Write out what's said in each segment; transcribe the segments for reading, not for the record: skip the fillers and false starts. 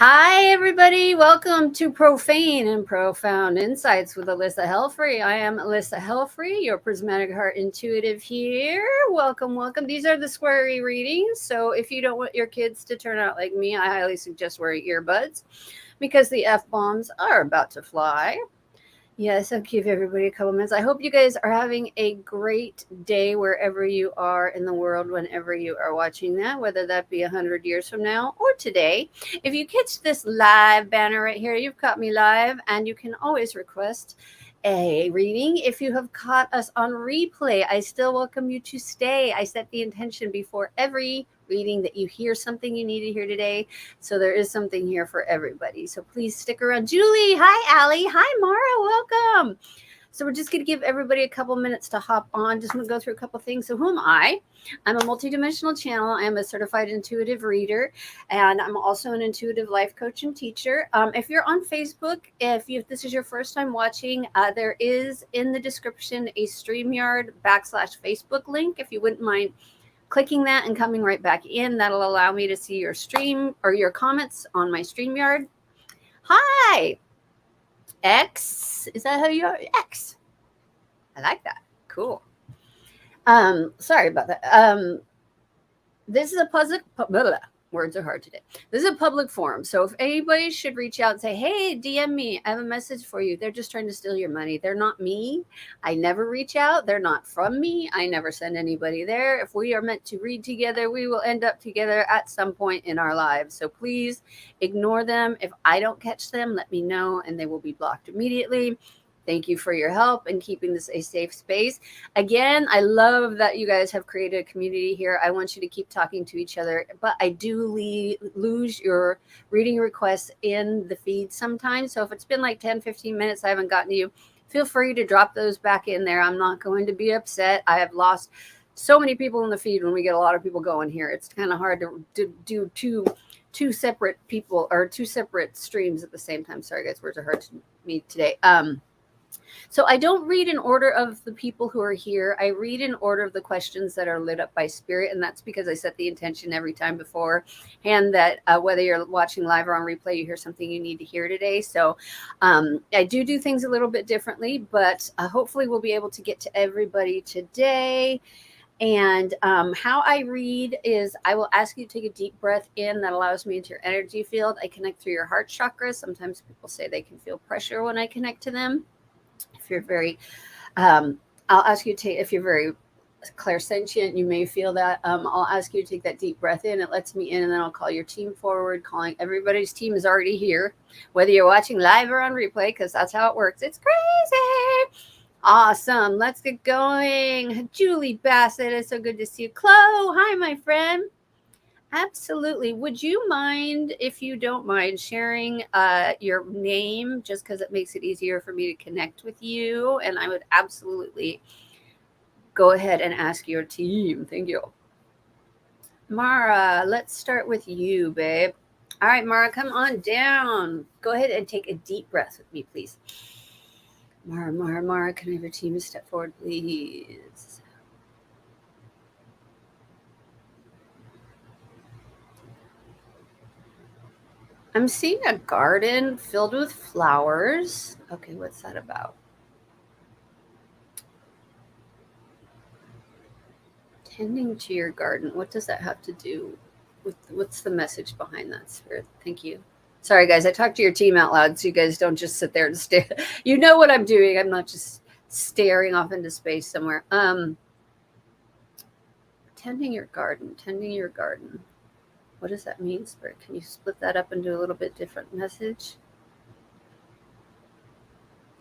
Hi, everybody. Welcome to Profane and Profound Insights with Elissa Helfrey. I am Elissa Helfrey, your Prismatic Heart Intuitive here. Welcome, welcome. These are the SWEARY readings. So if you don't want your kids to turn out like me, I highly suggest wearing earbuds because the F-bombs are about to fly. Yes, I'll give everybody a couple minutes. I hope you guys are having a great day wherever you are in the world, whenever you are watching that, whether that be 100 years from now or today. If you catch this live banner right here, you've caught me live, and you can always request a reading. If you have caught us on replay, I still welcome you to stay. I set the intention before every reading that you hear something you need to hear today. So there is something here for everybody. So please stick around. Julie, hi, Allie. Hi, Mara. Welcome. So we're just going to give everybody a couple minutes to hop on. Just want to go through a couple things. So who am I? I'm a multidimensional channel. I am a certified intuitive reader, and I'm also an intuitive life coach and teacher. If you're on Facebook, if this is your first time watching, there is in the description a StreamYard /Facebook link. If you wouldn't mind clicking that and coming right back in, that'll allow me to see your stream or your comments on my StreamYard. Hi, X. Is that how you are? X. I like that. Cool. Sorry about that. This is a public. Words are hard today. This is a public forum. So if anybody should reach out and say, hey, DM me, I have a message for you. They're just trying to steal your money. They're not me. I never reach out. They're not from me. I never send anybody there. If we are meant to read together, we will end up together at some point in our lives. So please ignore them. If I don't catch them, let me know, and they will be blocked immediately. Thank you for your help in keeping this a safe space. Again, I love that you guys have created a community here. I want you to keep talking to each other, but I do lose your reading requests in the feed sometimes. So if it's been like 10, 15 minutes, I haven't gotten to you, feel free to drop those back in there. I'm not going to be upset. I have lost so many people in the feed when we get a lot of people going here. It's kind of hard to do two separate people or two separate streams at the same time. Sorry, guys, words are hard to me today. So I don't read in order of the people who are here. I read in order of the questions that are lit up by spirit. And that's because I set the intention every time before. And that whether you're watching live or on replay, you hear something you need to hear today. So I do things a little bit differently, but hopefully we'll be able to get to everybody today. And how I read is I will ask you to take a deep breath in. That allows me into your energy field. I connect through your heart chakra. Sometimes people say they can feel pressure when I connect to them. If you're very, I'll ask you to take, if you're very clairsentient, you may feel that. I'll ask you to take that deep breath in. It lets me in, and then I'll call your team forward. Calling everybody's team is already here, whether you're watching live or on replay, because that's how it works. It's crazy. Awesome. Let's get going. Julie Bassett, it's so good to see you. Chloe, hi, my friend. Absolutely. Would you mind, if you don't mind, sharing your name, just because it makes it easier for me to connect with you? And I would absolutely go ahead and ask your team. Thank you. Mara, let's start with you, babe. All right, Mara, come on down. Go ahead and take a deep breath with me, please. Mara, can I have your team step forward, please? I'm seeing a garden filled with flowers. Okay, what's that about? Tending to your garden. What does that have to do with, what's the message behind that, Spirit? Thank you. Sorry, guys, I talk to your team out loud so you guys don't just sit there and stare. You know what I'm doing. I'm not just staring off into space somewhere. Tending your garden. What does that mean, Spirit? Can you split that up and do a little bit different message?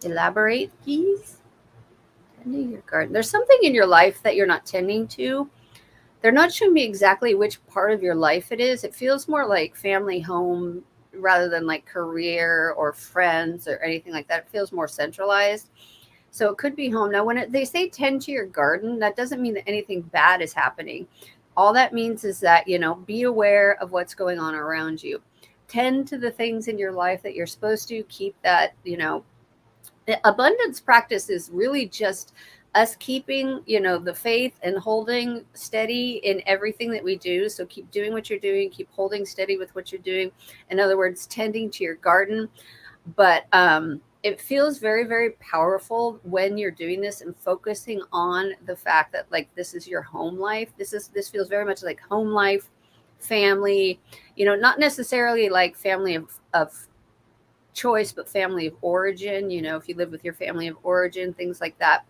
Elaborate, please. Tending your garden. There's something in your life that you're not tending to. They're not showing me exactly which part of your life it is. It feels more like family, home, rather than like career or friends or anything like that. It feels more centralized. So it could be home. Now, when they say tend to your garden, that doesn't mean that anything bad is happening. All that means is that, be aware of what's going on around you. Tend to the things in your life that you're supposed to. Keep that, abundance practice is really just us keeping, the faith and holding steady in everything that we do. So keep doing what you're doing, keep holding steady with what you're doing. In other words, tending to your garden. But it feels very, very powerful when you're doing this and focusing on the fact that like this is your home life. This feels very much like home life, family, not necessarily like family of choice, but family of origin, if you live with your family of origin, things like that.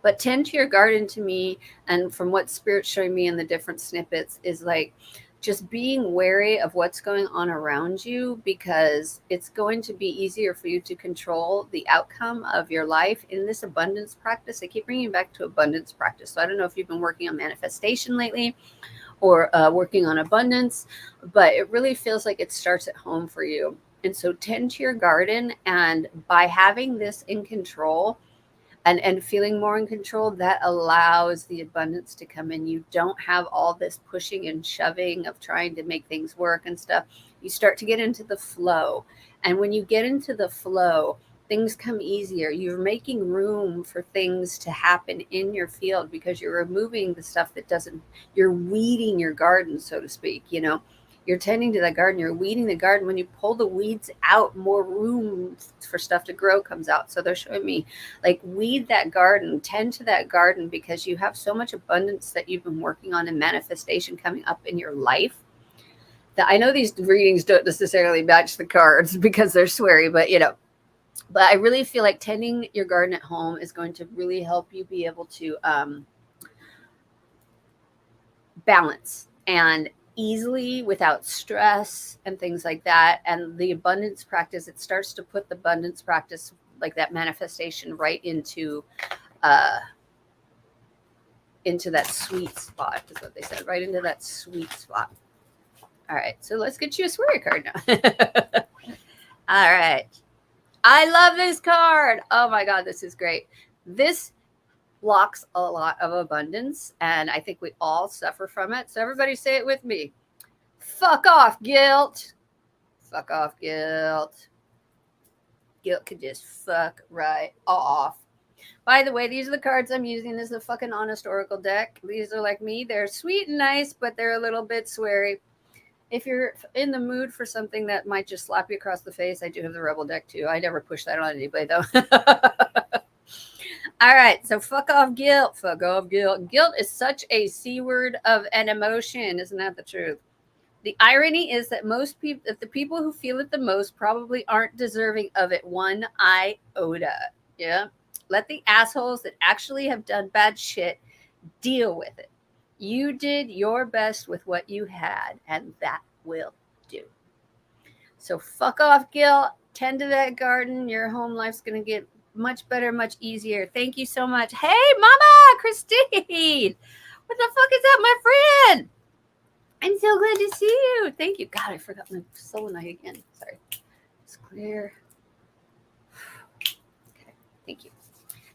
But tend to your garden to me, and from what Spirit's showing me in the different snippets, is like just being wary of what's going on around you, because it's going to be easier for you to control the outcome of your life in this abundance practice. I keep bringing you back to abundance practice. So I don't know if you've been working on manifestation lately or working on abundance, but it really feels like it starts at home for you. And so tend to your garden, and by having this in control, and feeling more in control, that allows the abundance to come in. You don't have all this pushing and shoving of trying to make things work and stuff. You start to get into the flow. And when you get into the flow, things come easier. You're making room for things to happen in your field because you're removing the stuff that doesn't, you're weeding your garden, so to speak, You're tending to that garden, you're weeding the garden. When you pull the weeds out, more room for stuff to grow comes out. So they're showing me like weed that garden, tend to that garden, because you have so much abundance that you've been working on and manifestation coming up in your life. That I know these readings don't necessarily match the cards because they're sweary, but but I really feel like tending your garden at home is going to really help you be able to balance and easily without stress and things like that. And the abundance practice, it starts to put the abundance practice, like that manifestation, right into that sweet spot, is what they said, right into that sweet spot. All right, so let's get you a sweary card now. All right, I love this card. Oh my god, this is great. This blocks a lot of abundance, and I think we all suffer from it. So everybody say it with me. Fuck off, guilt. Fuck off, guilt. Guilt could just fuck right off. By the way, these are the cards I'm using. This is a fucking honest oracle deck. These are like me. They're sweet and nice, but they're a little bit sweary. If you're in the mood for something that might just slap you across the face, I do have the rebel deck too. I never push that on anybody though. All right, so fuck off guilt. Fuck off guilt. Guilt is such a C word of an emotion. Isn't that the truth? The irony is that most people, that the people who feel it the most, probably aren't deserving of it one iota. Yeah. Let the assholes that actually have done bad shit deal with it. You did your best with what you had, and that will do. So fuck off guilt. Tend to that garden. Your home life's going to get much better, much easier. Thank you so much. Hey, Mama Christine. What the fuck is that, my friend? I'm so glad to see you. Thank you. God, I forgot my selenite again. Sorry. It's clear. Okay. Thank you.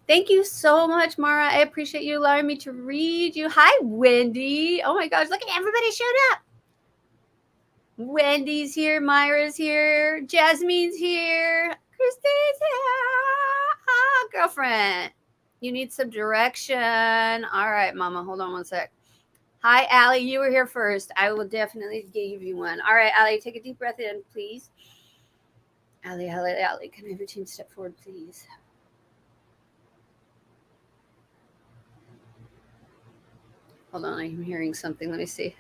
Thank you so much, Mara. I appreciate you allowing me to read you. Hi, Wendy. Oh my gosh, look at everybody showed up. Wendy's here. Myra's here. Jasmine's here. Christine's here. Ah, girlfriend. You need some direction. All right, Mama. Hold on one sec. Hi, Allie. You were here first. I will definitely give you one. All right, Allie, take a deep breath in, please. Allie, can I have your team step forward, please? Hold on, I'm hearing something. Let me see.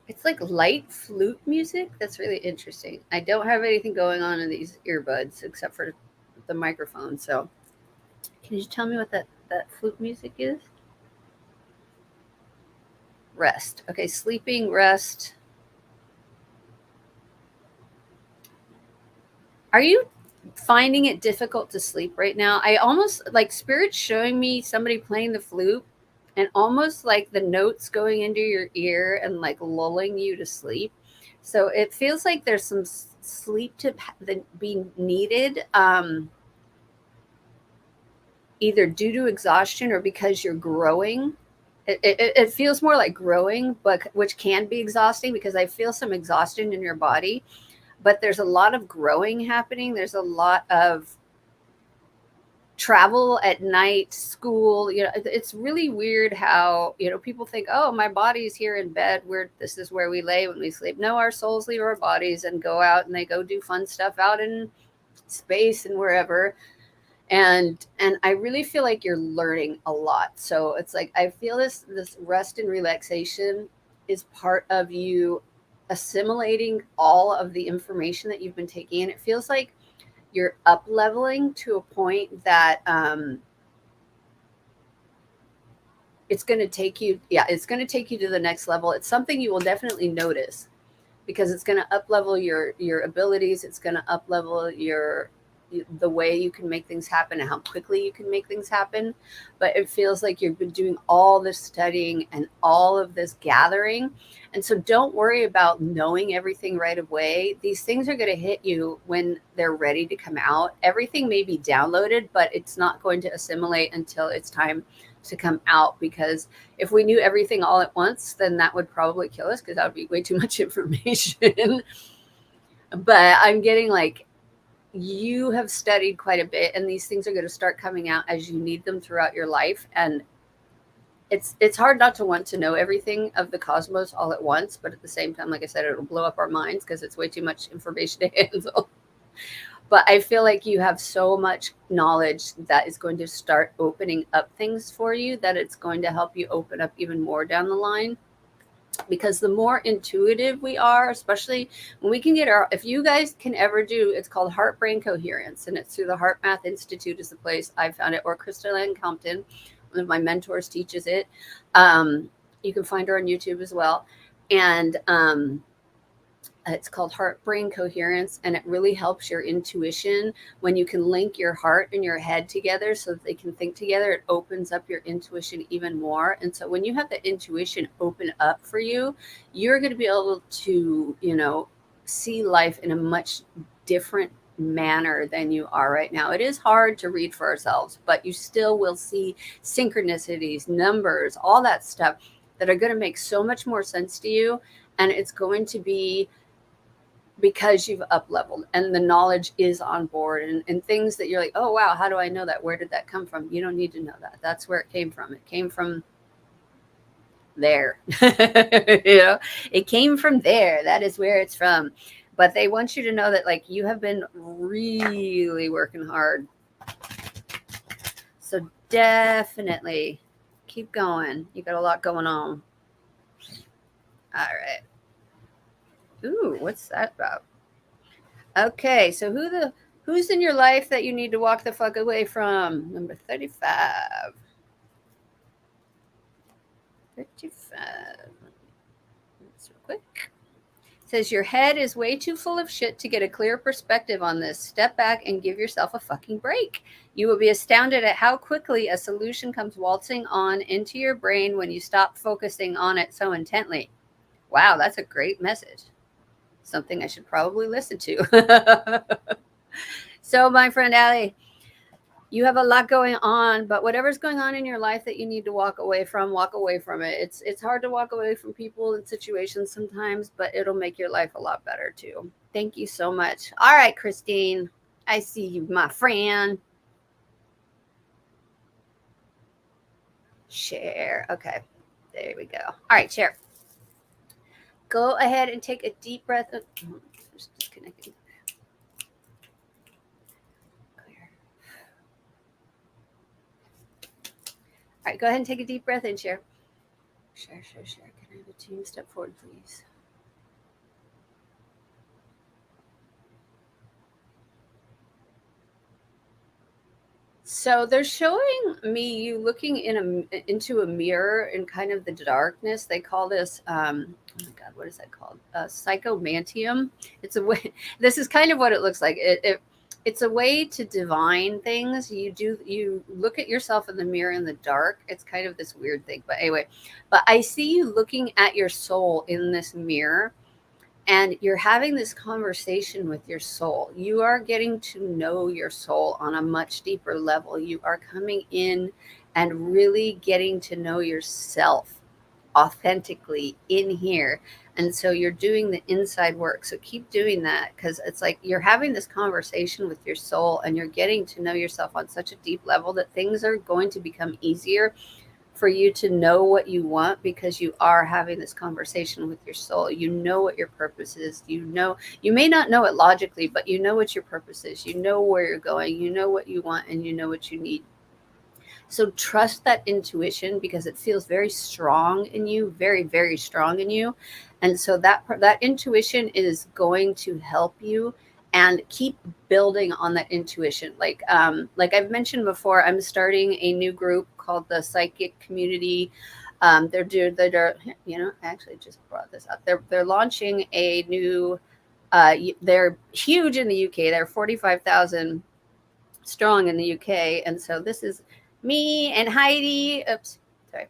It's like light flute music. That's really interesting. I don't have anything going on in these earbuds except for the microphone. So can you tell me what that flute music is? Rest. Okay, sleeping, rest. Are you finding it difficult to sleep right now? I almost like Spirit's showing me somebody playing the flute and almost like the notes going into your ear and like lulling you to sleep. So it feels like there's some sleep to be needed, either due to exhaustion or because you're growing. It feels more like growing, but which can be exhausting because I feel some exhaustion in your body. but there's a lot of growing happening. There's a lot of travel at night, school. It's really weird how, people think, oh, my body's here in bed, this is where we lay when we sleep. No, our souls leave our bodies and go out, and they go do fun stuff out in space and wherever. And I really feel like you're learning a lot. So it's like, I feel this rest and relaxation is part of you assimilating all of the information that you've been taking in. It feels like you're up leveling to a point that it's going to take you to the next level. It's something you will definitely notice, because it's going to up level your abilities. It's going to up level the way you can make things happen and how quickly you can make things happen. But it feels like you've been doing all this studying and all of this gathering. And so don't worry about knowing everything right away. These things are going to hit you when they're ready to come out. Everything may be downloaded, but it's not going to assimilate until it's time to come out. Because if we knew everything all at once, then that would probably kill us, because that would be way too much information. But I'm getting like, you have studied quite a bit, and these things are going to start coming out as you need them throughout your life. And it's hard not to want to know everything of the cosmos all at once, but at the same time, like I said, it'll blow up our minds because it's way too much information to handle. But I feel like you have so much knowledge that is going to start opening up things for you, that it's going to help you open up even more down the line. Because the more intuitive we are, especially when we can if you guys can ever do, it's called heart brain coherence, and it's through the Heart Math Institute is the place I found it, or Crystal Compton, one of my mentors, teaches it. You can find her on YouTube as well. And it's called heart brain coherence, and it really helps your intuition. When you can link your heart and your head together so that they can think together, it opens up your intuition even more. And so when you have the intuition open up for you, you're going to be able to, see life in a much different manner than you are right now. It is hard to read for ourselves, but you still will see synchronicities, numbers, all that stuff that are going to make so much more sense to you. And it's going to be because you've up leveled and the knowledge is on board, and things that you're like, oh, wow, how do I know that? Where did that come from? You don't need to know that. That's where it came from. It came from there. It came from there. That is where it's from. But they want you to know that, like, you have been really working hard. So definitely keep going. You got a lot going on. All right. Ooh, what's that about? Okay, so who's in your life that you need to walk the fuck away from? Number 35. 35. That's real quick. It says your head is way too full of shit to get a clear perspective on this. Step back and give yourself a fucking break. You will be astounded at how quickly a solution comes waltzing on into your brain when you stop focusing on it so intently. Wow, that's a great message. Something I should probably listen to. So, my friend Allie, you have a lot going on, but whatever's going on in your life that you need to walk away from it. It's hard to walk away from people and situations sometimes, but it'll make your life a lot better too. Thank you so much. All right, Christine, I see you, my friend. Share. Okay, there we go. All right, share. Go ahead and take a deep breath. Just disconnecting. Clear. All right, go ahead and take a deep breath in, share. Share. Can I have a team step forward, please? So they're showing me you looking into a mirror in kind of the darkness. They call this, oh my God, what is that called? Psychomantium. It's a way. This is kind of what it looks like. It's a way to divine things. You look at yourself in the mirror in the dark. It's kind of this weird thing, but anyway. But I see you looking at your soul in this mirror. And you're having this conversation with your soul. You are getting to know your soul on a much deeper level. You are coming in and really getting to know yourself authentically in here. And so you're doing the inside work. So keep doing that, because it's like you're having this conversation with your soul and you're getting to know yourself on such a deep level that things are going to become easier for you to know what you want, because you are having this conversation with your soul. You know what your purpose is. You know, you may not know it logically, but you know what your purpose is. You know where you're going. You know what you want, and you know what you need. So trust that intuition, because it feels very strong in you, very, very strong in you. And so that intuition is going to help you, and keep building on that intuition. Like I've mentioned before, I'm starting a new group called the Psychic Community. They're I actually just brought this up. They're launching a new. They're huge in the UK. They're 45,000 strong in the UK, and so this is me and Heidi. Oops, sorry.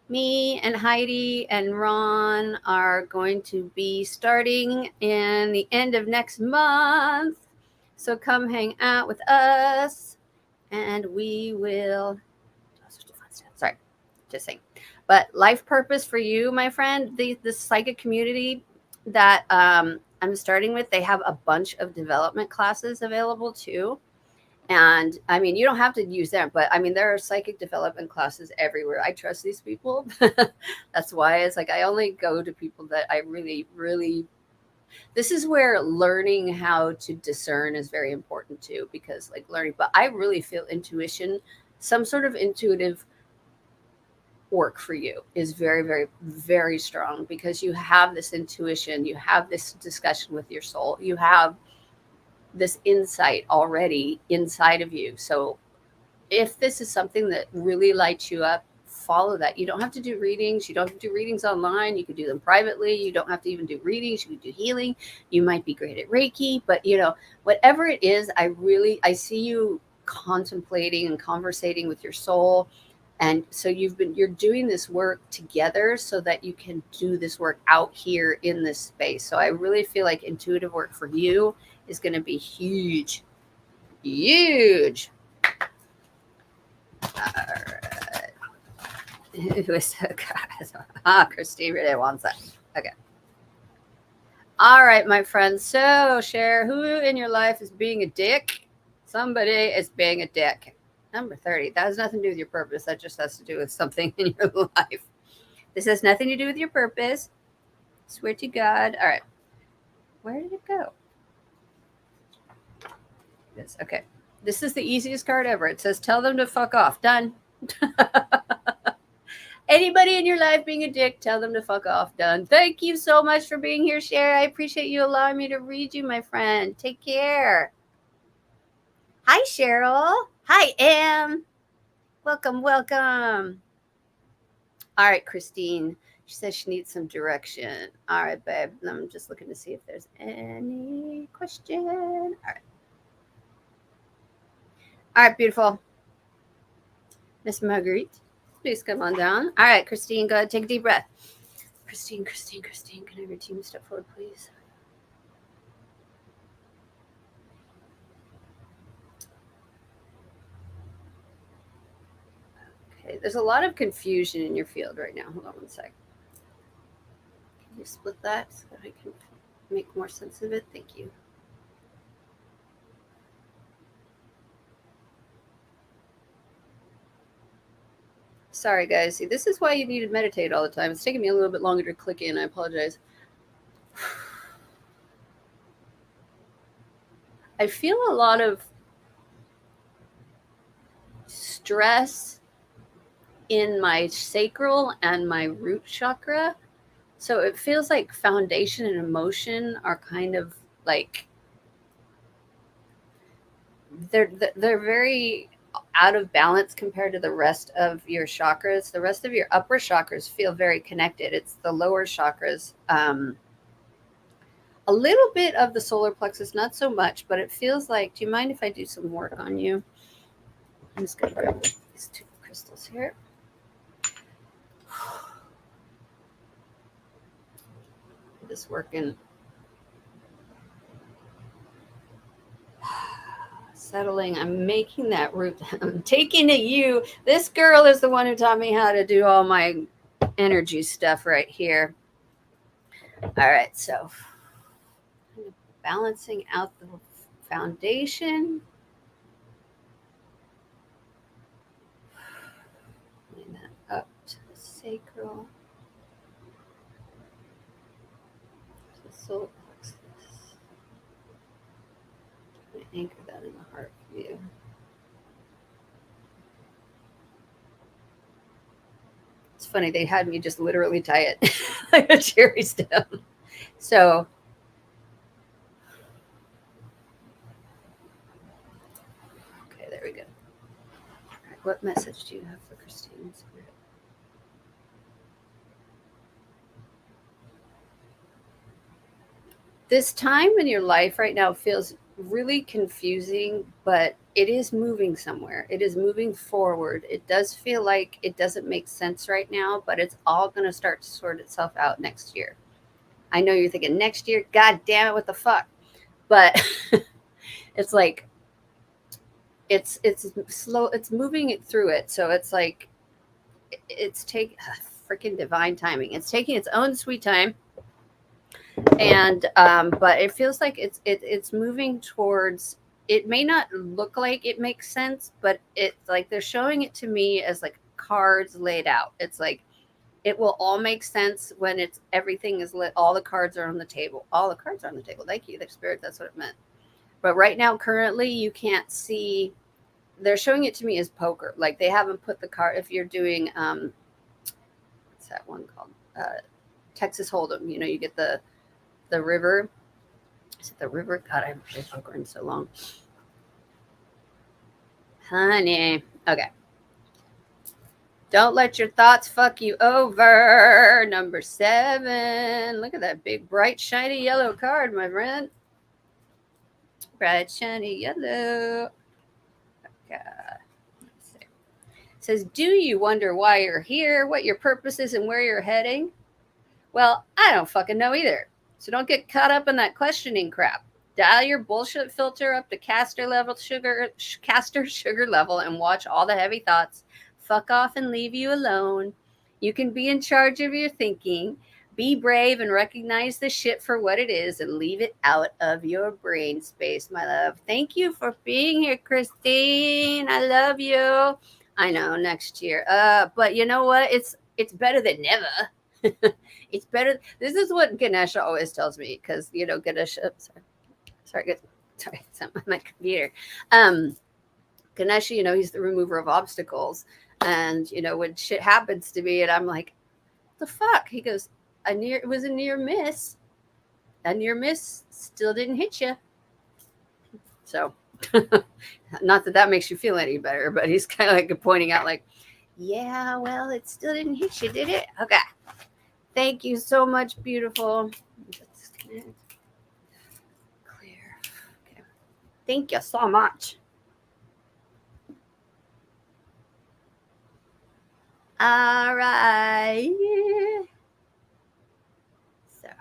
Me and Heidi and Ron are going to be starting in the end of next month. So come hang out with us, and we will. Sorry, just saying. But life purpose for you, my friend, the psychic community that I'm starting with, they have a bunch of development classes available too. And I mean, you don't have to use them, but I mean, there are psychic development classes everywhere. I trust these people. That's why it's like I only go to people that I really, really. This is where learning how to discern is very important too, because like learning, but I really feel intuition, some sort of intuitive work for you is very, very, very strong, because you have this intuition, you have this discussion with your soul, you have this insight already inside of you. So if this is something that really lights you up, follow that. You don't have to do readings. You don't have to do readings online. You can do them privately. You don't have to even do readings. You can do healing. You might be great at Reiki, but whatever it is, I see you contemplating and conversating with your soul. And so you're doing this work together so that you can do this work out here in this space. So I really feel like intuitive work for you is going to be huge. Huge. All right. Who is Christine really wants that. Okay. All right, my friends. So share who in your life is being a dick. Somebody is being a dick. Number 30. That has nothing to do with your purpose. That just has to do with something in your life. This has nothing to do with your purpose. Swear to God. All right. Where did it go? This. Okay. This is the easiest card ever. It says, tell them to fuck off. Done. Anybody in your life being a dick, tell them to fuck off. Done. Thank you so much for being here, Cher. I appreciate you allowing me to read you, my friend. Take care. Hi, Cheryl. Hi, Em. Welcome, welcome. All right, Christine. She says she needs some direction. All right, babe. I'm just looking to see if there's any question. All right. All right, beautiful. Miss Marguerite, please come on down. All right, Christine, go ahead. Take a deep breath. Christine, can I have your team step forward, please? Okay, there's a lot of confusion in your field right now. Hold on one sec. Can you split that so that I can make more sense of it? Thank you. Sorry, guys. See, this is why you need to meditate all the time. It's taking me a little bit longer to click in. I apologize. I feel a lot of stress in my sacral and my root chakra. So it feels like foundation and emotion are kind of like they're very out of balance compared to the rest of your chakras. The rest of your upper chakras feel very connected. It's the lower chakras. A little bit of the solar plexus, not so much, but it feels like, do you mind if I do some work on you? I'm just going to grab these two crystals here. This working. Settling. I'm making that root. I'm taking it. You. This girl is the one who taught me how to do all my energy stuff right here. All right, so balancing out the foundation. Bring that up to the sacral. The solar plexus. I'm going to anchor that in the heart for you. It's funny, they had me just literally tie it like a cherry stem. So, okay, there we go. All right, what message do you have for Christine Spirit? This time in your life right now feels really confusing, but it is moving somewhere. It is moving forward. It does feel like it doesn't make sense right now, but it's all going to start to sort itself out next year. I know you're thinking next year, God damn it, what the fuck? But it's like it's slow. It's moving it through it. So it's like it's taking freaking divine timing. It's taking its own sweet time. And but it feels like it's moving towards, it may not look like it makes sense, but it's like they're showing it to me as like cards laid out. It's like it will all make sense when it's everything is lit, all the cards are on the table, all the cards are on the table. Thank you, the spirit, that's what it meant. But right now currently you can't see, they're showing it to me as poker. Like they haven't put the card, if you're doing what's that one called, Texas Hold'em, you know, you get the river. Is it the river? God, I haven't played poker in so long. Honey. Okay. Don't let your thoughts fuck you over. Number 7. Look at that big, bright, shiny yellow card, my friend. Bright, shiny yellow. Okay. Let's see. It says, do you wonder why you're here, what your purpose is, and where you're heading? Well, I don't fucking know either. So don't get caught up in that questioning crap. Dial your bullshit filter up to caster sugar level and watch all the heavy thoughts fuck off and leave you alone. You can be in charge of your thinking. Be brave and recognize the shit for what it is and leave it out of your brain space, my love. Thank you for being here, Christine. I love you. I know, next year. But you know what? It's better than never. It's better. This is what Ganesha always tells me, because you know Ganesha. Sorry, it's on my computer. Ganesha, you know, he's the remover of obstacles, and you know when shit happens to me, and I'm like, "The fuck?" He goes, it was a near miss. A near miss still didn't hit you." So, not that makes you feel any better, but he's kind of like pointing out, like, "Yeah, well, it still didn't hit you, did it?" Okay. Thank you so much, beautiful. Clear. Okay. Thank you so much. All right. Sorry.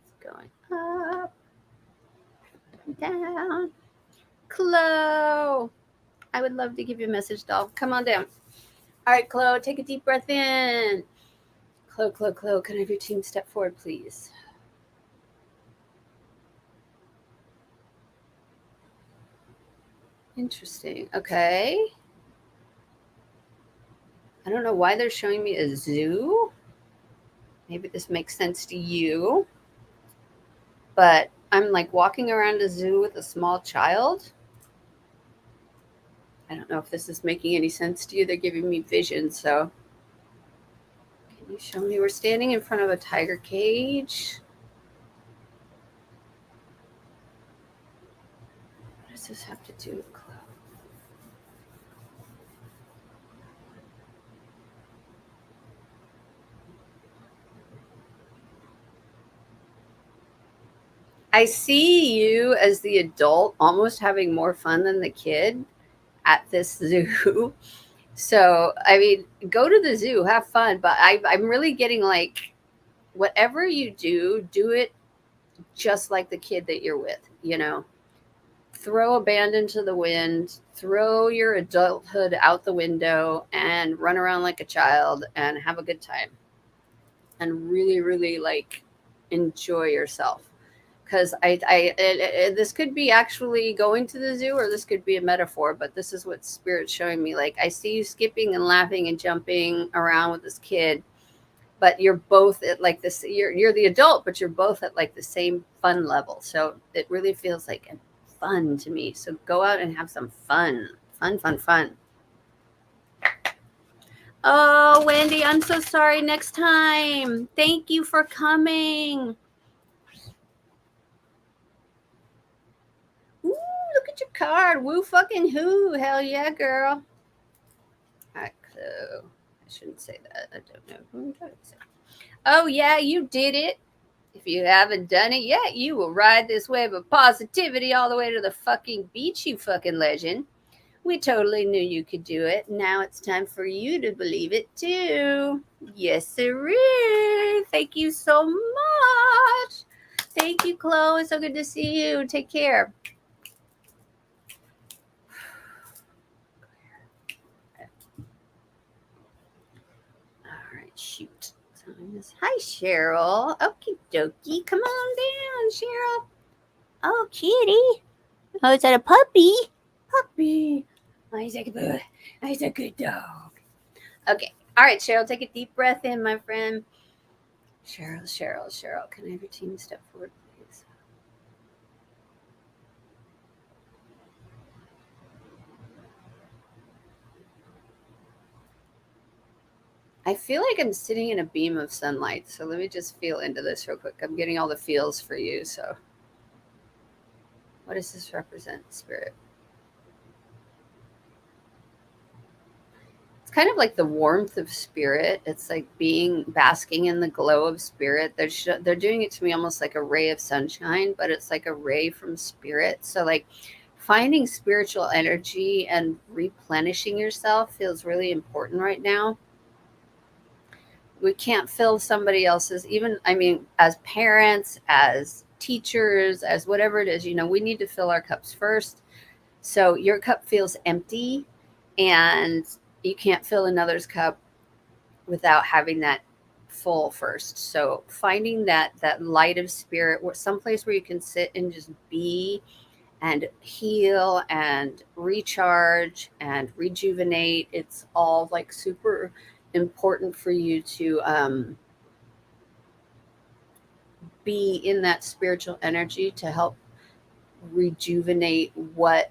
It's going up, down. Chloe. I would love to give you a message, doll. Come on down. All right, Chloe, take a deep breath in. Chloe, can I have your team step forward, please? Interesting. Okay. I don't know why they're showing me a zoo. Maybe this makes sense to you. But I'm like walking around a zoo with a small child. I don't know if this is making any sense to you. They're giving me vision, so can you show me? We're standing in front of a tiger cage. What does this have to do with Chloe? I see you as the adult almost having more fun than the kid at this zoo. So, I mean, go to the zoo, have fun. But I'm really getting like, whatever you do it just like the kid that you're with, you know? Throw abandon to the wind, throw your adulthood out the window, and run around like a child and have a good time. and really, really like enjoy yourself. Because this could be actually going to the zoo, or this could be a metaphor, but this is what Spirit's showing me. Like, I see you skipping and laughing and jumping around with this kid, but you're both at like this. You're the adult, but you're both at like the same fun level. So it really feels like fun to me. So go out and have some fun, fun, fun, fun. Oh, Wendy, I'm so sorry. Next time. Thank you for coming. Ooh, look at your card. Woo fucking who. Hell yeah, girl. All right, so I shouldn't say that. I don't know who I'm trying to say. Oh, yeah, you did it. If you haven't done it yet, you will ride this wave of positivity all the way to the fucking beach, you fucking legend. We totally knew you could do it. Now it's time for you to believe it too. Yes, sirree. Thank you so much. Thank you, Chloe. So good to see you. Take care. All right, shoot. Hi, Cheryl. Okie dokie. Come on down, Cheryl. Oh, kitty. Oh, is that a puppy? Puppy. Oh, he's a good boy. He's a good dog. Okay. All right, Cheryl, take a deep breath in, my friend. Cheryl. Can I have your team step forward, please? I feel like I'm sitting in a beam of sunlight. So let me just feel into this real quick. I'm getting all the feels for you. So what does this represent, Spirit? It's kind of like the warmth of Spirit. It's like basking in the glow of Spirit. They're doing it to me almost like a ray of sunshine, but it's like a ray from Spirit. So like finding spiritual energy and replenishing yourself feels really important right now. We can't fill somebody else's, even, I mean, as parents, as teachers, as whatever it is, we need to fill our cups first. So your cup feels empty, and you can't fill another's cup without having that full first. So finding that light of Spirit, someplace where you can sit and just be and heal and recharge and rejuvenate. It's all like super important for you to be in that spiritual energy to help rejuvenate what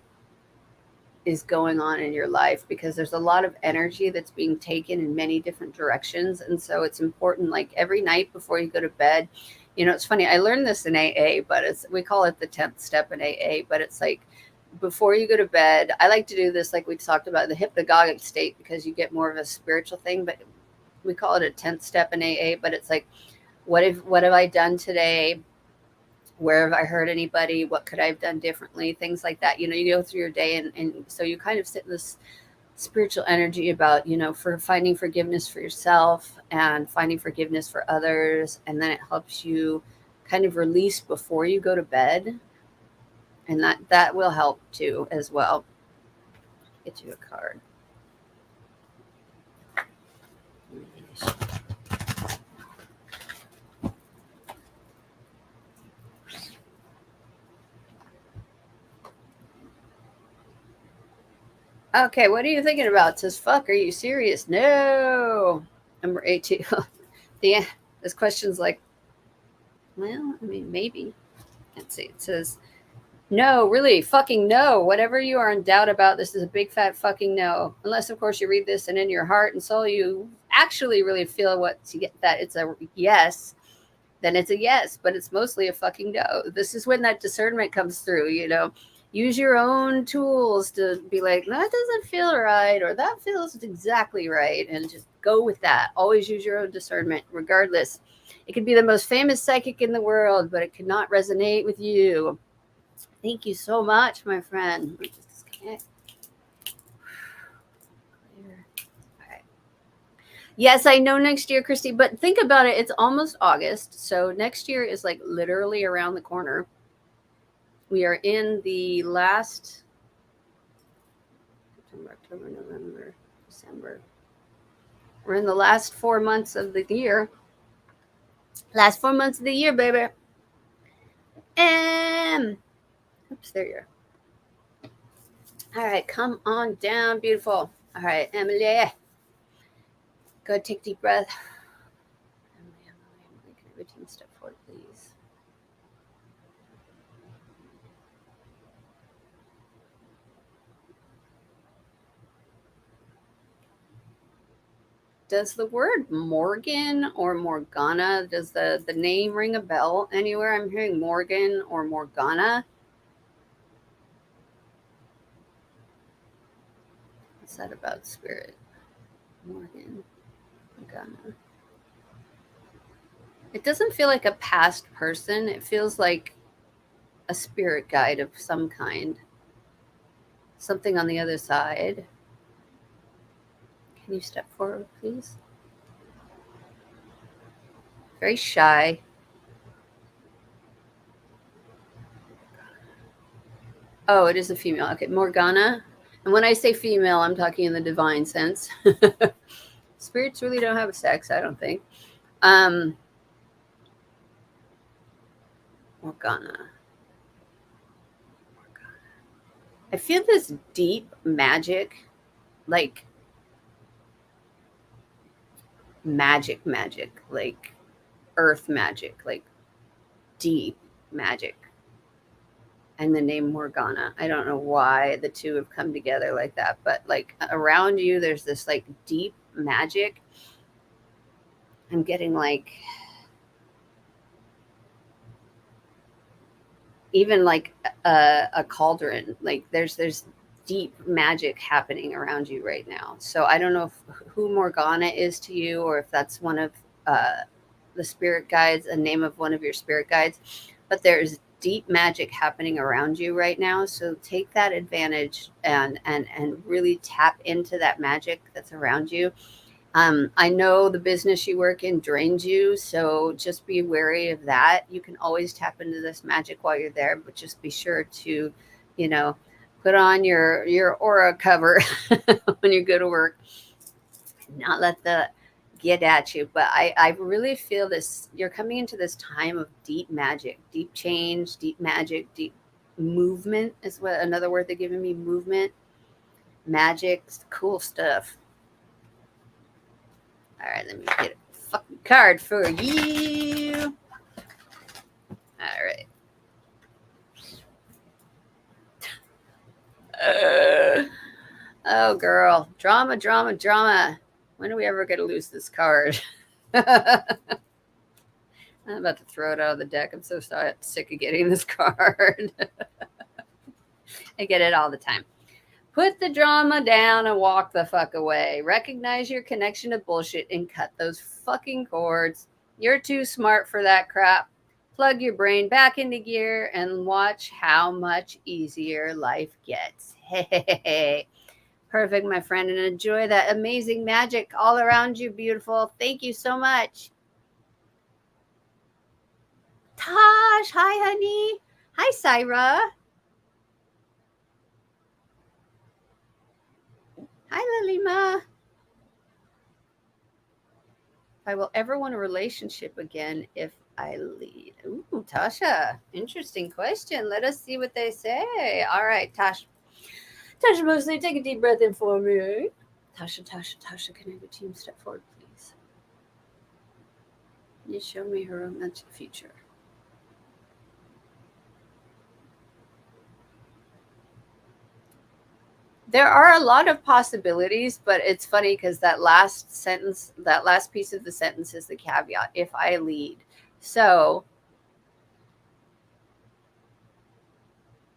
is going on in your life, because there's a lot of energy that's being taken in many different directions. And so it's important, like every night before you go to bed, it's funny, I learned this in AA, but we call it the 10th step in AA, but it's like before you go to bed, I like to do this, like we talked about, the hypnagogic state, because you get more of a spiritual thing, but we call it a 10th step in AA. But it's like, what have I done today? Where have I hurt anybody? What could I have done differently? Things like that. You go through your day, and so you kind of sit in this spiritual energy about, for finding forgiveness for yourself and finding forgiveness for others. And then it helps you kind of release before you go to bed. And that will help too as well. Get you a card. Okay, what are you thinking about? It says, fuck, are you serious? No. Number 18. This question's like, well, I mean, maybe. Let's see. It says, no, really, fucking no. Whatever you are in doubt about, this is a big fat fucking no. Unless, of course, you read this and in your heart and soul you actually really feel that it's a yes, then it's a yes, but it's mostly a fucking no. This is when that discernment comes through, Use your own tools to be like, that doesn't feel right, or that feels exactly right, and just go with that. Always use your own discernment, regardless. It could be the most famous psychic in the world, but it could not resonate with you. Thank you so much, my friend. Yes, I know next year, Christy, but think about it. It's almost August. So next year is like literally around the corner. We are in the last September, October, November, December. We're in the last 4 months of the year. Last 4 months of the year, baby. Oops, there you are. All right, come on down, beautiful. All right, Emily. Go ahead, take a deep breath. Emily, can I routine step forward, please? Does the word Morgan or Morgana, does the name ring a bell anywhere? I'm hearing Morgan or Morgana. What's that about, spirit? Morgan, Morgana. It doesn't feel like a past person. It feels like a spirit guide of some kind. Something on the other side. Can you step forward, please? Very shy. Oh, it is a female. Okay, Morgana. And when I say female, I'm talking in the divine sense. Spirits really don't have a sex, I don't think. Morgana. I feel this deep magic, like magic, like earth magic, like deep magic. And the name Morgana. I don't know why the two have come together like that, but like around you, there's this like deep magic. I'm getting like even like a cauldron. Like there's deep magic happening around you right now. So I don't know who Morgana is to you, or if that's one of the spirit guides, a name of one of your spirit guides. But there's deep magic happening around you right now. So take that advantage and really tap into that magic that's around you. I know the business you work in drains you, so just be wary of that. You can always tap into this magic while you're there, but just be sure to, you know, put on your aura cover when you go to work. Not let the get at you. But I really feel this. You're coming into this time of deep magic, deep change, deep magic, deep movement is what another word they're giving me. Movement, magic, cool stuff. All right, let me get a fucking card for you. All right. Oh, girl. Drama, drama, drama. When are we ever going to lose this card? I'm about to throw it out of the deck. I'm so sick of getting this card. I get it all the time. Put the drama down and walk the fuck away. Recognize your connection to bullshit and cut those fucking cords. You're too smart for that crap. Plug your brain back into gear and watch how much easier life gets. Hey, perfect, my friend, and enjoy that amazing magic all around you, beautiful. Thank you so much. Tosh, hi, honey. Hi, Syra. Hi, Lalima. If I will ever want a relationship again if I lead. Ooh, Tasha. Interesting question. Let us see what they say. All right, Tasha. Tasha Mosley, take a deep breath in for me. Tasha, can I have a team step forward, please? Can you show me her romantic future? There are a lot of possibilities, but it's funny because that last sentence, that last piece of the sentence is the caveat, if I lead. So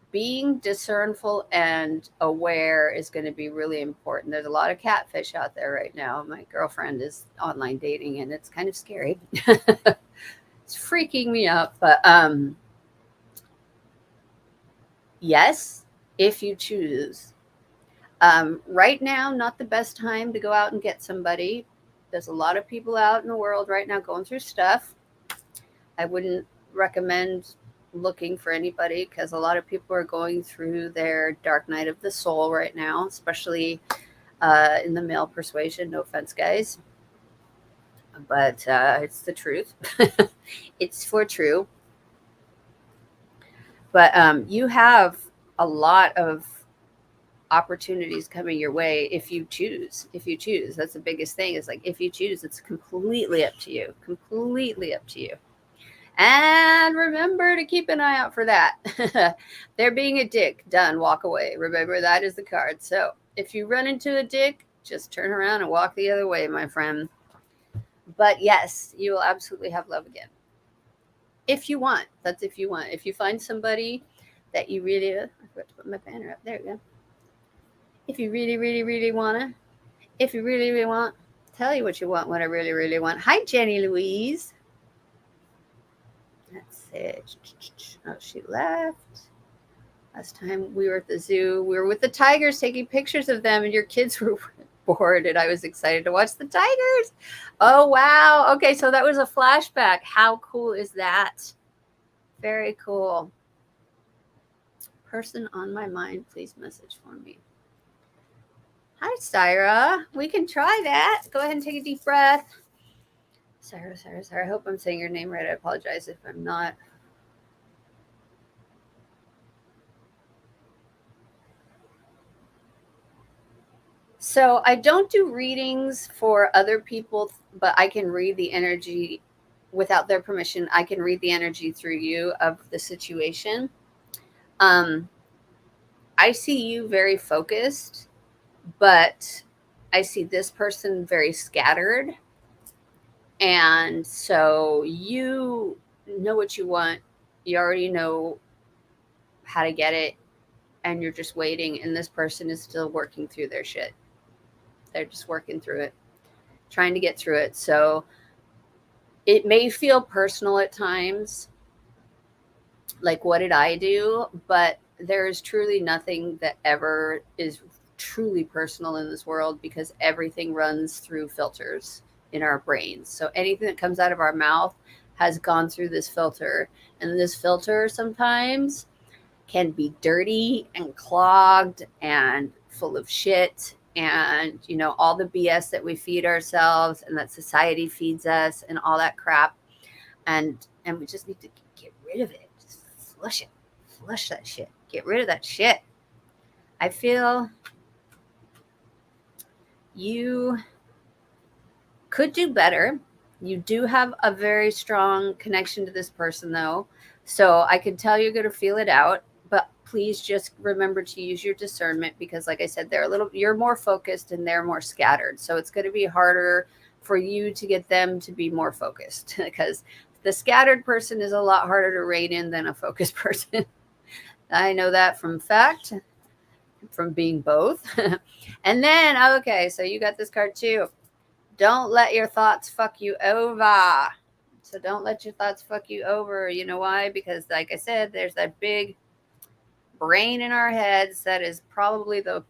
being discernful and aware is going to be really important. There's a lot of catfish out there right now. My girlfriend is online dating and it's kind of scary. It's freaking me out, but yes, if you choose. Right now, not the best time to go out and get somebody. There's a lot of people out in the world right now going through stuff. I wouldn't recommend looking for anybody because a lot of people are going through their dark night of the soul right now, especially in the male persuasion. No offense, guys. but it's the truth. It's for true. But you have a lot of opportunities coming your way if you choose. If you choose, that's the biggest thing. Is like if you choose, it's completely up to you. Completely up to you. And remember to keep an eye out for that. They're being a dick. Done. Walk away. Remember that is the card. So if you run into a dick, just turn around and walk the other way, my friend. But yes, you will absolutely have love again. If you want. That's if you want. If you find somebody that you really, I forgot to put my banner up. There we go. If you really, really, really wanna, if you really, really want, tell you what you want, what I really, really want. Hi, Jenny Louise. That's it. Oh, she left. Last time we were at the zoo, we were with the tigers taking pictures of them, and your kids were bored, and I was excited to watch the tigers. Oh, wow. Okay, so that was a flashback. How cool is that? Very cool. Person on my mind, please message for me. Hi, Syra. We can try that. Go ahead and take a deep breath. Syra. I hope I'm saying your name right. I apologize if I'm not. So I don't do readings for other people, but I can read the energy without their permission. I can read the energy through you of the situation. I see you very focused, but I see this person very scattered. And so you know what you want. You already know how to get it, and you're just waiting. And this person is still working through their shit. They're just working through it, trying to get through it. So it may feel personal at times, like, what did I do? But there is truly nothing that ever is truly personal in this world, because everything runs through filters in our brains. So anything that comes out of our mouth has gone through this filter. And this filter sometimes can be dirty and clogged and full of shit, and all the BS that we feed ourselves and that society feeds us and all that crap. And we just need to get rid of it. Just flush that shit, get rid of that shit. I feel you could do better. You do have a very strong connection to this person, though, so I can tell you're going to feel it out. But please just remember to use your discernment, because like I said, you're more focused and they're more scattered. So it's going to be harder for you to get them to be more focused, because the scattered person is a lot harder to rein in than a focused person. I know that from fact, from being both. And then, okay, so you got this card too. Don't let your thoughts fuck you over. So don't let your thoughts fuck you over. You know why? Because like I said, there's that big brain in our heads that is probably the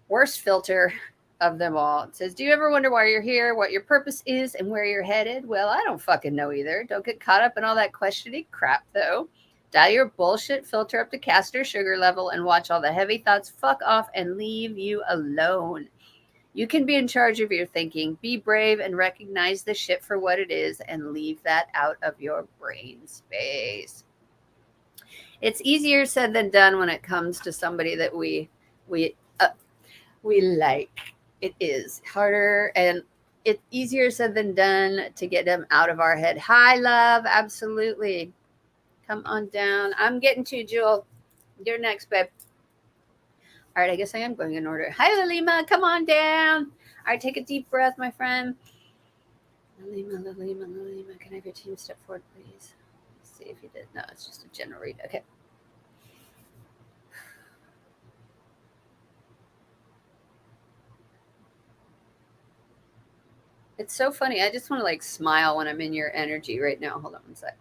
worst filter of them all. It says, do you ever wonder why you're here, what your purpose is, and where you're headed? Well, I don't fucking know either. Don't get caught up in all that questioning crap, though. Dial your bullshit filter up to caster sugar level and watch all the heavy thoughts fuck off and leave you alone. You can be in charge of your thinking. Be brave and recognize the shit for what it is, and leave that out of your brain space. It's easier said than done when it comes to somebody that we like. It is harder, and it's easier said than done to get them out of our head. Hi, love. Absolutely. Come on down. I'm getting to you, Jewel. You're next, babe. All right, I guess I am going in order. Hi, Lalima. Come on down. All right, take a deep breath, my friend. Lalima. Can I have your team step forward, please? Let's see if you did. No, it's just a general read. Okay. It's so funny. I just want to smile when I'm in your energy right now. Hold on one sec.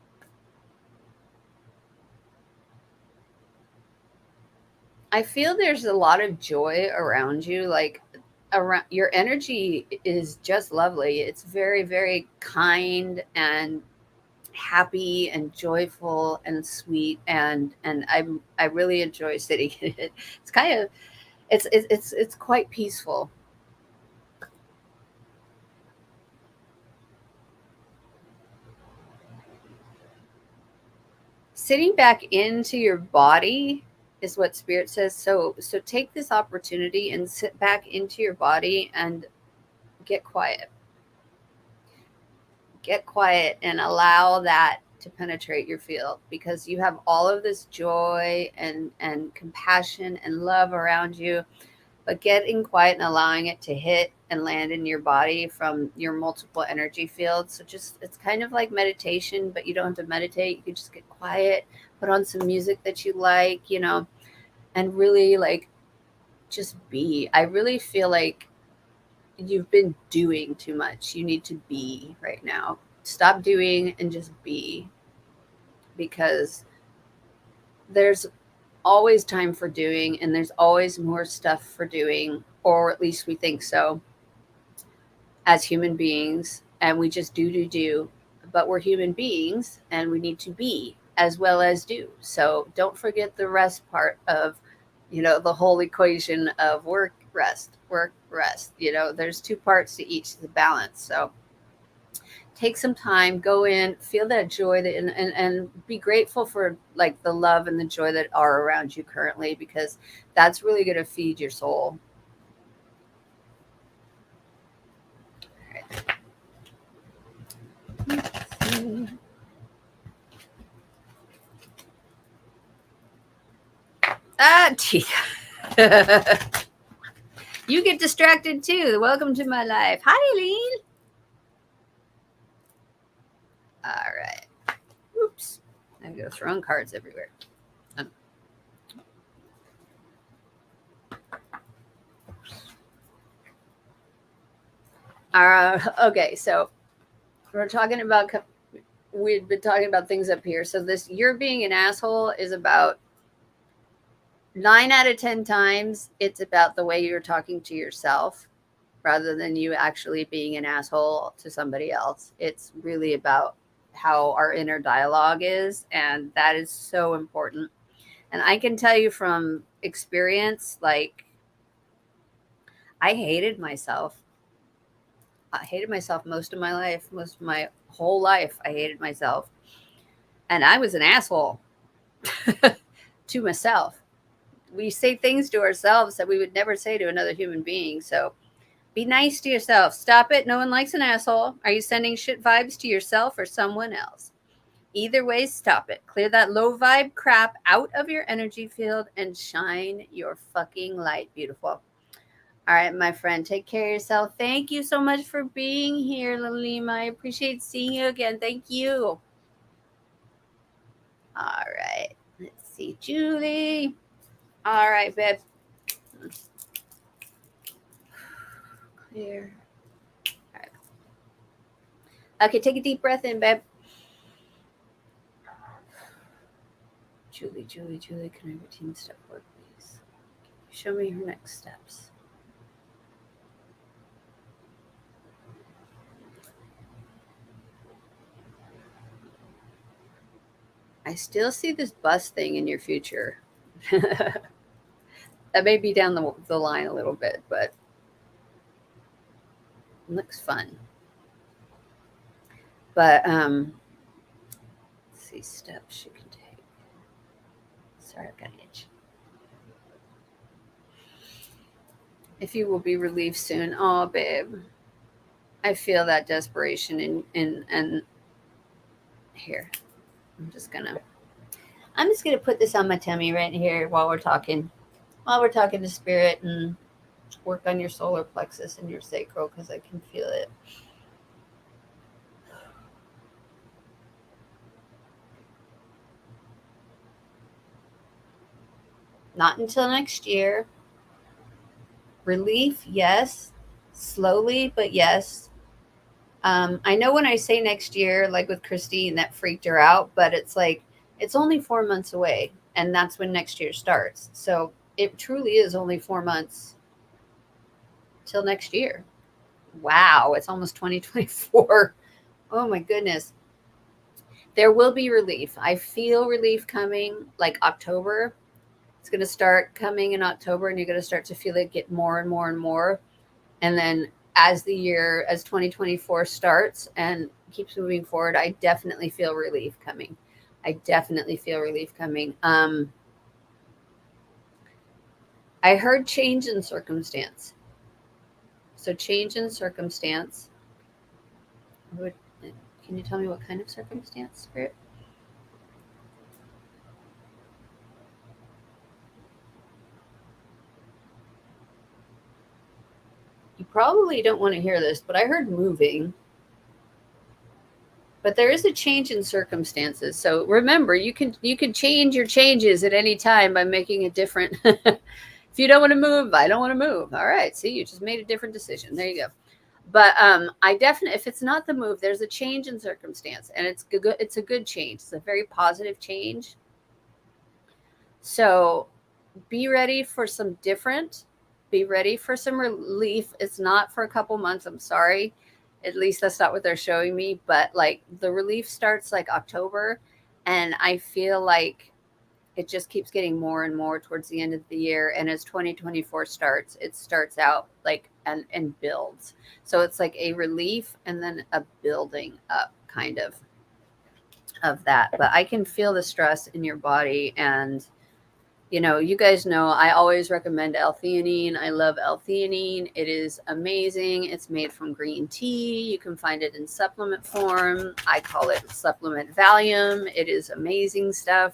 I feel there's a lot of joy around you. Around your energy is just lovely. It's very, very kind and happy and joyful and sweet, and I really enjoy sitting in it. It's kind of it's quite peaceful. sitting back into your body is what Spirit says. So take this opportunity and sit back into your body and get quiet. Get quiet and allow that to penetrate your field, because you have all of this joy and compassion and love around you. But getting quiet and allowing it to hit and land in your body from your multiple energy fields. So just, it's kind of like meditation, but you don't have to meditate. You can just get quiet, put on some music that you like, you know, and really like just be. I really feel like you've been doing too much. You need to be right now. Stop doing and just be, because there's always time for doing, and there's always more stuff for doing, or at least we think so as human beings, and we just do, but we're human beings and we need to be as well as do. So don't forget the rest part of, you know, the whole equation of work, rest, you know, there's two parts to each, the balance. So take some time, go in, feel that joy, that, and be grateful for like the love and the joy that are around you currently, because that's really going to feed your soul. All right. Let's see. You get distracted too. Welcome to my life. Hi, Eileen. All right. Oops. I go throwing cards everywhere. Okay, so we've been talking about things up here. So this, you're being an asshole, is about 9 out of 10 times, it's about the way you're talking to yourself rather than you actually being an asshole to somebody else. It's really about how our inner dialogue is, and that is so important. And I can tell you from experience, like, I hated myself. I hated myself most of my life, most of my whole life. I hated myself. And I was an asshole to myself. We say things to ourselves that we would never say to another human being. So be nice to yourself. Stop it. No one likes an asshole. Are you sending shit vibes to yourself or someone else? Either way, stop it. Clear that low vibe crap out of your energy field and shine your fucking light. Beautiful. All right, my friend, take care of yourself. Thank you so much for being here, Lalima. I appreciate seeing you again. Thank you. All right. Let's see, Julie. All right, babe. Clear. All right. Okay, take a deep breath in, babe. Julie, can I have a team step forward, please? Show me your next steps. I still see this bus thing in your future. That may be down the line a little bit, but it looks fun. But let's see, steps you can take. Sorry, I've got an itch. If you will be relieved soon. Oh, babe. I feel that desperation and here. I'm just gonna put this on my tummy right here while we're talking to Spirit, and work on your solar plexus and your sacral, because I can feel it. Not until next year. Relief, yes. Slowly, but yes. I know when I say next year, like with Christine, that freaked her out, but it's like, it's only 4 months away, and that's when next year starts. So it truly is only 4 months till next year. Wow, it's almost 2024. Oh my goodness. There will be relief. I feel relief coming, like October. It's going to start coming in October, and you're going to start to feel it get more and more and more. And then as 2024 starts and keeps moving forward, I definitely feel relief coming. I definitely feel relief coming. I heard change in circumstance. So change in circumstance. Can you tell me what kind of circumstance, Spirit? You probably don't want to hear this, but I heard moving. But there is a change in circumstances. So remember, you can change your changes at any time by making a different. If you don't want to move, I don't want to move. All right, see, you just made a different decision. There you go. But I definitely, if it's not the move, there's a change in circumstance, and it's good. It's a good change. It's a very positive change. So be ready for some different. Be ready for some relief. It's not for a couple months. I'm sorry. At least that's not what they're showing me. But like the relief starts like October, and I feel like it just keeps getting more and more towards the end of the year. And as 2024 starts, it starts out like and builds. So it's like a relief and then a building up kind of that. But I can feel the stress in your body. And you guys know I always recommend L-theanine. I love L-theanine. It is amazing. It's made from green tea. You can find it in supplement form. I call it supplement Valium. It is amazing stuff.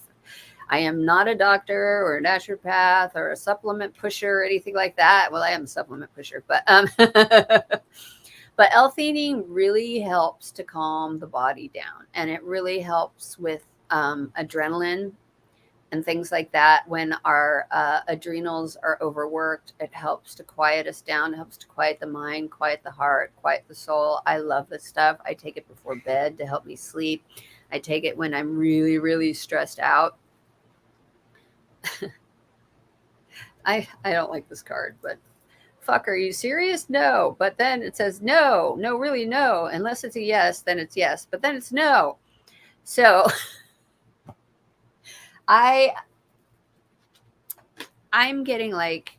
I am not a doctor or a naturopath or a supplement pusher or anything like that. Well, I am a supplement pusher, but but L-theanine really helps to calm the body down, and it really helps with adrenaline and things like that. When our adrenals are overworked, it helps to quiet us down, helps to quiet the mind, quiet the heart, quiet the soul. I love this stuff. I take it before bed to help me sleep. I take it when I'm really, really stressed out. I don't like this card, but fuck, are you serious? No. But then it says no, really no. Unless it's a yes, then it's yes. But then it's no. So I'm getting like,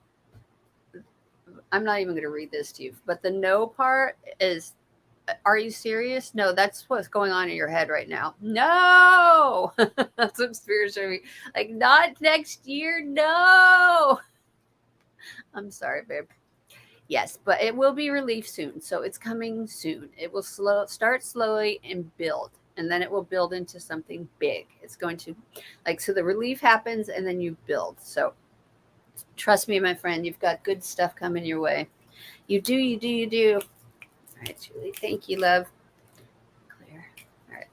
I'm not even going to read this to you, but the no part is, are you serious? No, that's what's going on in your head right now. No, that's what Spirit's showing me. Like, not next year. No, I'm sorry, babe. Yes, but it will be relief soon. So it's coming soon. It will start slowly and build. And then it will build into something big. It's going to, like, so the relief happens and then you build. So trust me, my friend, you've got good stuff coming your way. You do, you do, you do. All right, Julie. Thank you, love. Clear. All right.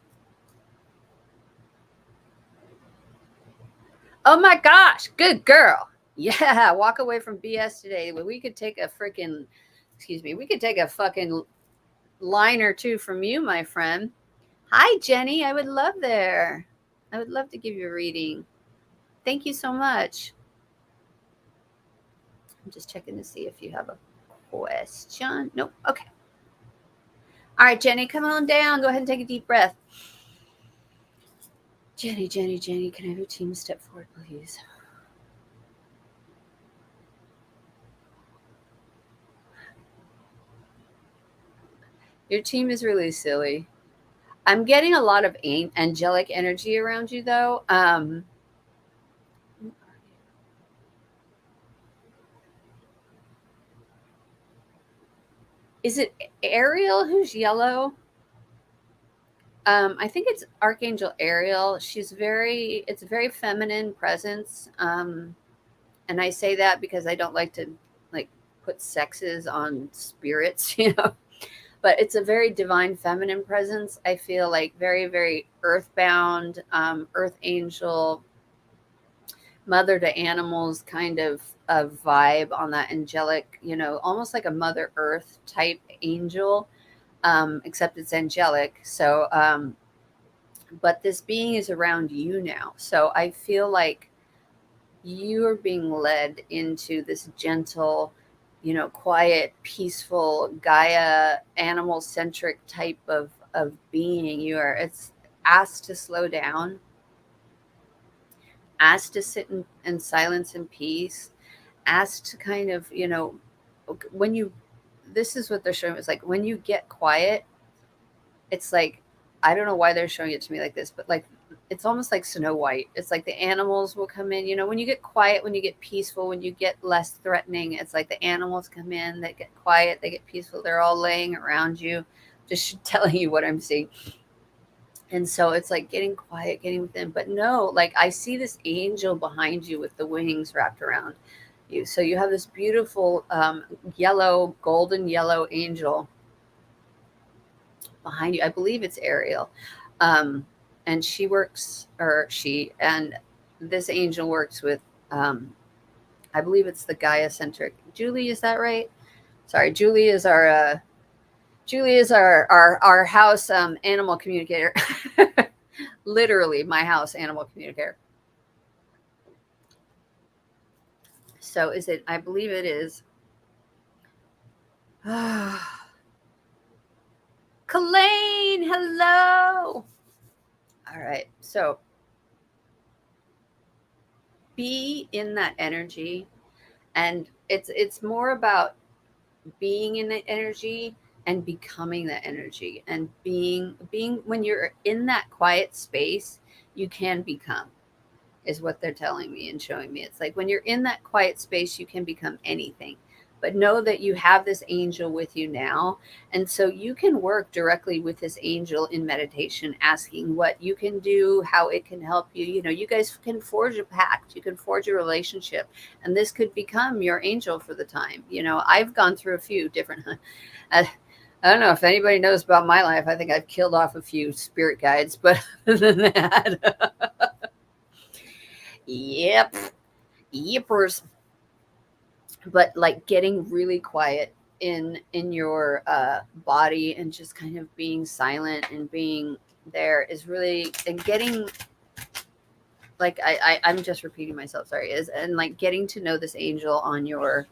Oh my gosh. Good girl. Yeah. Walk away from BS today. We could take a freaking, excuse me, we could take a fucking line or two from you, my friend. Hi, Jenny. I would love there. I would love to give you a reading. Thank you so much. I'm just checking to see if you have a question. Nope. Okay. All right, Jenny, come on down. Go ahead and take a deep breath. Jenny, can I have your team step forward, please? Your team is really silly. I'm getting a lot of angelic energy around you, though. Is it Ariel who's yellow? I think it's Archangel Ariel. It's a very feminine presence. And I say that because I don't like to like put sexes on spirits, but it's a very divine feminine presence. I feel like very, very earthbound, earth angel, mother to animals kind of vibe on that angelic, almost like a Mother Earth type angel, except it's angelic. So, but this being is around you now. So I feel like you are being led into this gentle, quiet, peaceful, Gaia, animal centric type of being. It's asked to slow down, asked to sit in silence and peace, asked to kind of, when you, this is what they're showing. It's like when you get quiet, it's like, I don't know why they're showing it to me like this, but like it's almost like Snow White. It's like the animals will come in. You know, when you get quiet, when you get peaceful, when you get less threatening, it's like the animals come in, they get quiet, they get peaceful. They're all laying around you, just telling you what I'm seeing. And so it's like getting quiet, getting within. But no, like I see this angel behind you with the wings wrapped around you. So you have this beautiful yellow, golden yellow angel behind you. I believe it's Ariel. And she works, or she, and this angel works with, I believe it's the Gaia centric. Julie, is that right? Sorry, Julie is our house animal communicator. Literally my house animal communicator. So is it, I believe it is. Colleen, hello. All right. So be in that energy, and it's more about being in the energy and becoming that energy, and being when you're in that quiet space, you can become, is what they're telling me and showing me. It's like when you're in that quiet space, you can become anything. But know that you have this angel with you now. And so you can work directly with this angel in meditation, asking what you can do, how it can help you. You know, you guys can forge a pact, you can forge a relationship, and this could become your angel for the time. You know, I've gone through a few different, I don't know if anybody knows about my life. I think I've killed off a few spirit guides, but other than that, yep, yippers. But like getting really quiet in your body, and just kind of being silent and being there is really, and getting, like I'm just repeating myself, sorry, is, and like getting to know this angel on your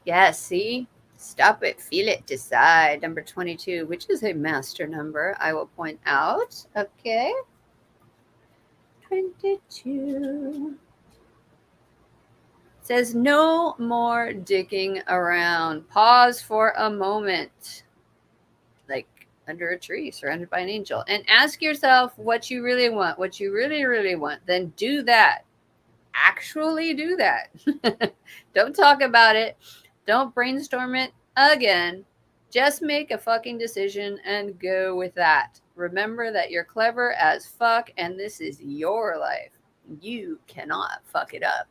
yes, see, stop it, feel it, decide. Number 22, which is a master number, I will point out. Okay, 22 says no more digging around. Pause for a moment, like under a tree surrounded by an angel, and ask yourself what you really want, what you really, really want. Then do that. Actually do that. Don't talk about it. Don't brainstorm it again. Just make a fucking decision and go with that. Remember that you're clever as fuck, and this is your life. You cannot fuck it up.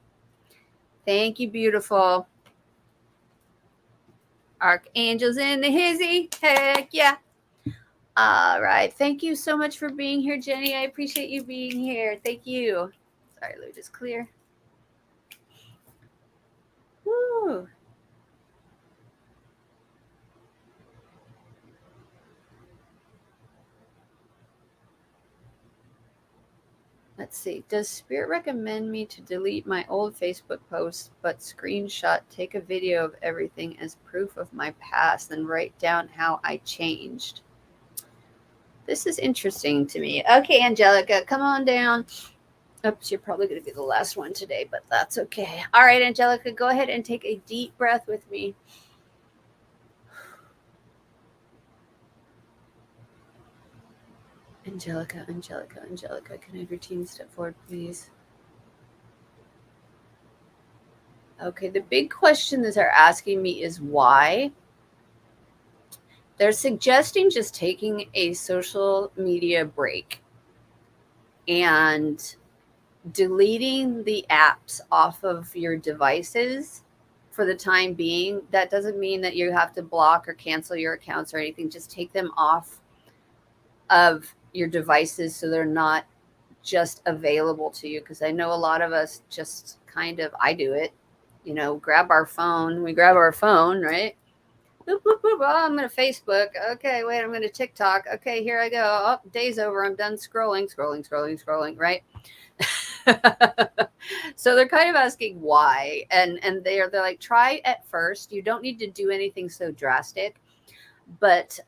Thank you, beautiful. Archangels in the hizzy. Heck yeah. All right. Thank you so much for being here, Jenny. I appreciate you being here. Thank you. Sorry, let me just clear. Woo. Let's see. Does Spirit recommend me to delete my old Facebook posts, but screenshot, take a video of everything as proof of my past, and write down how I changed? This is interesting to me. Okay, Angelica, come on down. Oops, you're probably going to be the last one today, but that's okay. All right, Angelica, go ahead and take a deep breath with me. Angelica, can I have your team step forward, please? Okay, the big question that they're asking me is why. They're suggesting just taking a social media break and deleting the apps off of your devices for the time being. That doesn't mean that you have to block or cancel your accounts or anything. Just take them off of your devices so they're not just available to you. Because I know a lot of us just kind of, I do it, you know, we grab our phone, right? Boop, boop, boop. Oh, I'm going to Facebook. Okay, wait, I'm going to TikTok. Okay, here I go. Oh, day's over. I'm done scrolling, right? So they're kind of asking why. And they're like, try at first. You don't need to do anything so drastic. But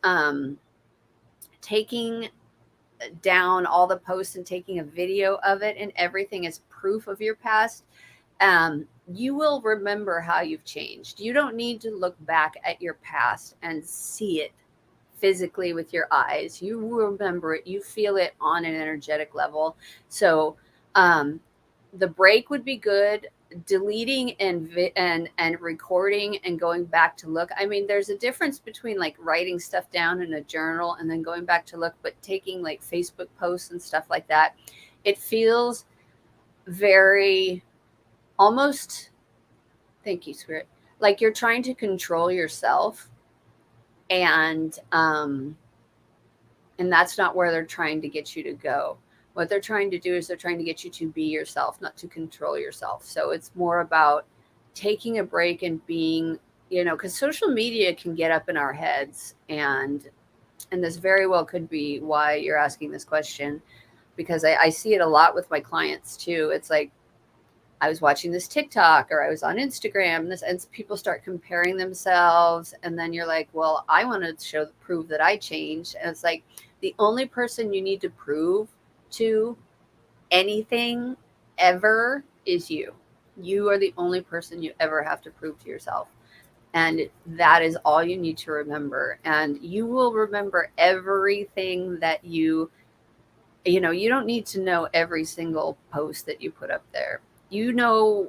taking down all the posts and taking a video of it and everything as proof of your past, you will remember how you've changed. You don't need to look back at your past and see it physically with your eyes. You remember it. You feel it on an energetic level. So the break would be good. Deleting and recording and going back to look. I mean, there's a difference between like writing stuff down in a journal and then going back to look, but taking like Facebook posts and stuff like that, it feels very almost, thank you, Spirit, like you're trying to control yourself, and that's not where they're trying to get you to go. What they're trying to do is they're trying to get you to be yourself, not to control yourself. So it's more about taking a break and being, because social media can get up in our heads, and this very well could be why you're asking this question, because I see it a lot with my clients too. It's like, I was watching this TikTok or I was on Instagram, and people start comparing themselves. And then you're like, well, I want to prove that I changed. And it's like, the only person you need to prove to anything ever is you. You are the only person you ever have to prove to yourself. And that is all you need to remember. And you will remember everything that you don't need to know every single post that you put up there. You know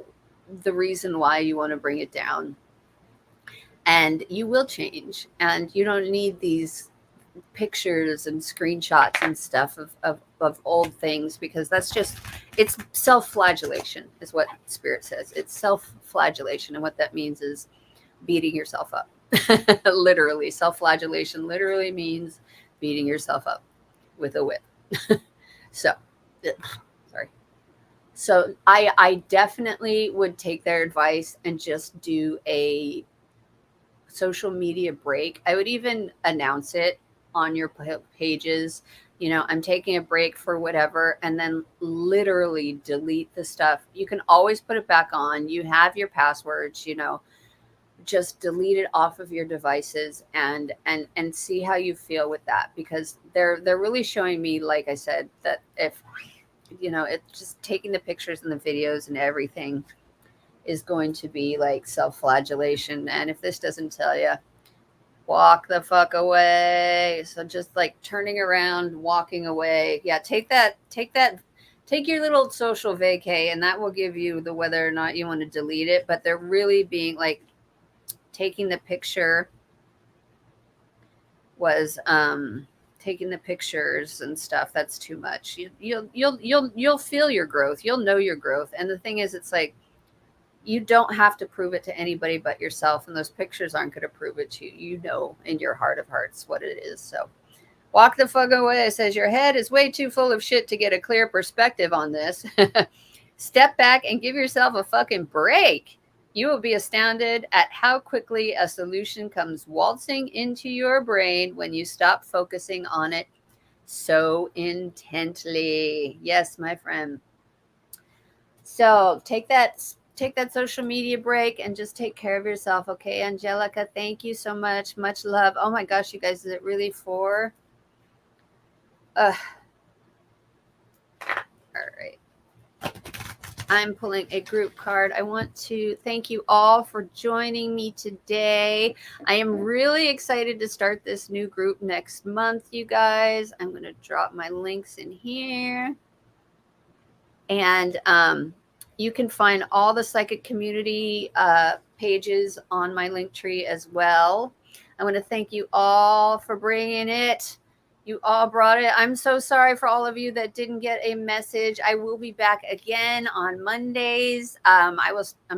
the reason why you want to bring it down, and you will change. And you don't need these pictures and screenshots and stuff of old things, because it's self-flagellation is what Spirit says. It's self-flagellation. And what that means is beating yourself up. Literally, self-flagellation literally means beating yourself up with a whip. So, sorry. So I definitely would take their advice and just do a social media break. I would even announce it on your pages. I'm taking a break for whatever, and then literally delete the stuff. You can always put it back on. You have your passwords, just delete it off of your devices and see how you feel with that, because they're really showing me, like I said, that if it's just taking the pictures and the videos and everything is going to be like self-flagellation. And if this doesn't tell you, walk the fuck away. So just like turning around, walking away. Yeah, take your little social vacay, and that will give you the whether or not you want to delete it. But they're really being like, taking the picture was taking the pictures and stuff. That's too much. You'll feel your growth. You'll know your growth. And the thing is, it's like, you don't have to prove it to anybody but yourself, and those pictures aren't going to prove it to you. You know in your heart of hearts what it is. So walk the fuck away. It says your head is way too full of shit to get a clear perspective on this. Step back and give yourself a fucking break. You will be astounded at how quickly a solution comes waltzing into your brain when you stop focusing on it so intently. Yes, my friend. So take that social media break and just take care of yourself. Okay, Angelica, thank you so much. Much love. Oh my gosh, you guys, is it really 4? All right. I'm pulling a group card. I want to thank you all for joining me today. I am really excited to start this new group next month, you guys. I'm going to drop my links in here. And you can find all the Psychic Community pages on my link tree as well. I want to thank you all for bringing it. You all brought it. I'm so sorry for all of you that didn't get a message. I will be back again on Mondays. I'm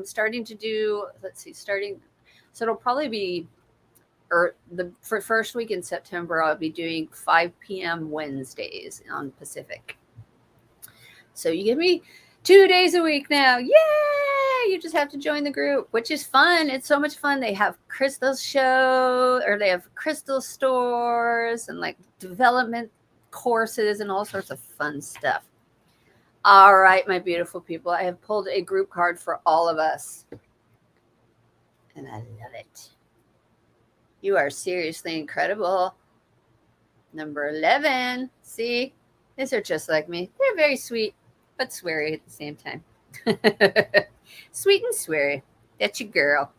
starting to do, so it'll probably be for first week in September, I'll be doing 5 p.m. Wednesdays on Pacific. So you give me 2 days a week now. Yay! You just have to join the group, which is fun. It's so much fun. They have crystal show, or they have crystal stores and like development courses and all sorts of fun stuff. All right, my beautiful people, I have pulled a group card for all of us, and I love it. You are seriously incredible. Number 11. See, these are just like me. They're very sweet, but sweary at the same time. Sweet and sweary. That's your girl.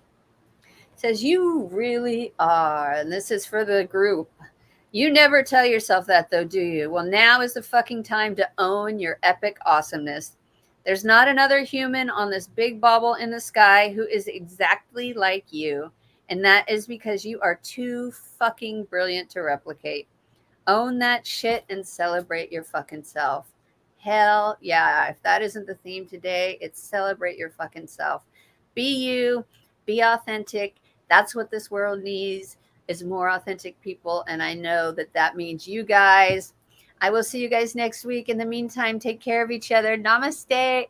It says, you really are. And this is for the group. You never tell yourself that, though, do you? Well, now is the fucking time to own your epic awesomeness. There's not another human on this big bauble in the sky who is exactly like you. And that is because you are too fucking brilliant to replicate. Own that shit and celebrate your fucking self. Hell yeah. If that isn't the theme today, it's celebrate your fucking self. Be you, be authentic. That's what this world needs is more authentic people. And I know that that means you guys. I will see you guys next week. In the meantime, take care of each other. Namaste.